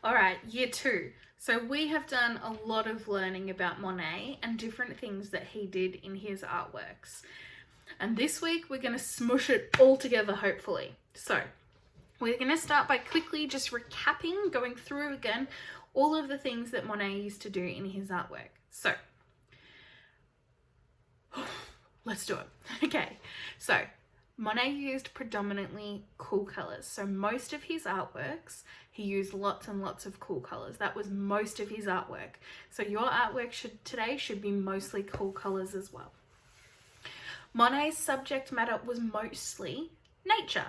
All right, year two. So we have done a lot of learning about Monet and different things that he did in his artworks. And this week we're going to smush it all together, hopefully. So we're going to start by quickly just recapping, going through again all of the things that Monet used to do in his artwork. So let's do it. Okay, so Monet used predominantly cool colours. So most of his artworks, he used lots and lots of cool colours. That was most of his artwork. So your artwork today should be mostly cool colours as well. Monet's subject matter was mostly nature.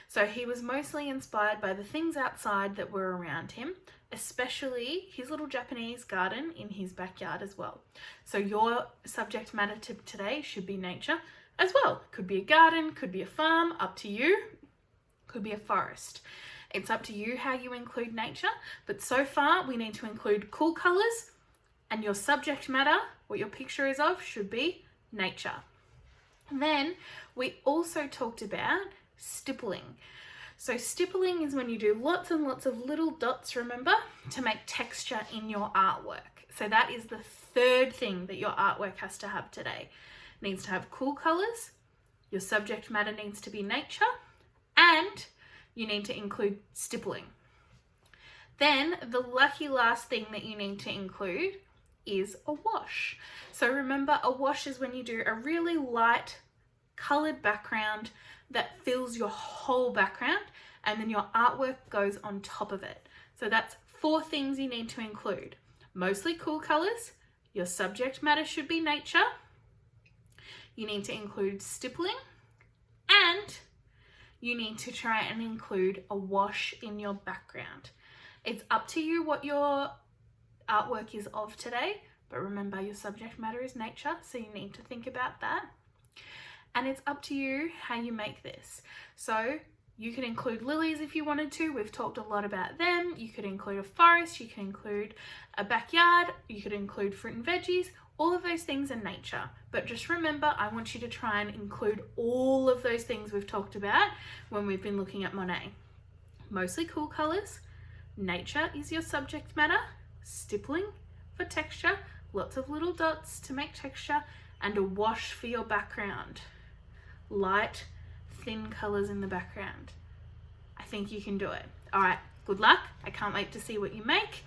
So he was mostly inspired by the things outside that were around him, especially his little Japanese garden in his backyard as well. So your subject matter today should be nature as well. Could be a garden, could be a farm, up to you. Could be a forest. It's up to you how you include nature, but so far we need to include cool colours, and your subject matter, what your picture is of, should be nature. Then we also talked about stippling. So stippling is when you do lots and lots of little dots, remember, to make texture in your artwork. So that is the third thing that your artwork has to have today. It needs to have cool colours, your subject matter needs to be nature, and you need to include stippling. Then the lucky last thing that you need to include is a wash. So remember, a wash is when you do a really light coloured background that fills your whole background, and then your artwork goes on top of it. So that's 4 things you need to include. Mostly cool colours, your subject matter should be nature, you need to include stippling, and you need to try and include a wash in your background. It's up to you what your artwork is of today, but remember your subject matter is nature, so you need to think about that. And it's up to you how you make this. So you could include lilies if you wanted to. We've talked a lot about them. You could include a forest, you can include a backyard, you could include fruit and veggies. All of those things are nature. But just remember, I want you to try and include all of those things we've talked about when we've been looking at Monet. Mostly cool colours, nature is your subject matter, stippling for texture, lots of little dots to make texture, and a wash for your background. Light, thin colours in the background. I think you can do it. All right, good luck. I can't wait to see what you make.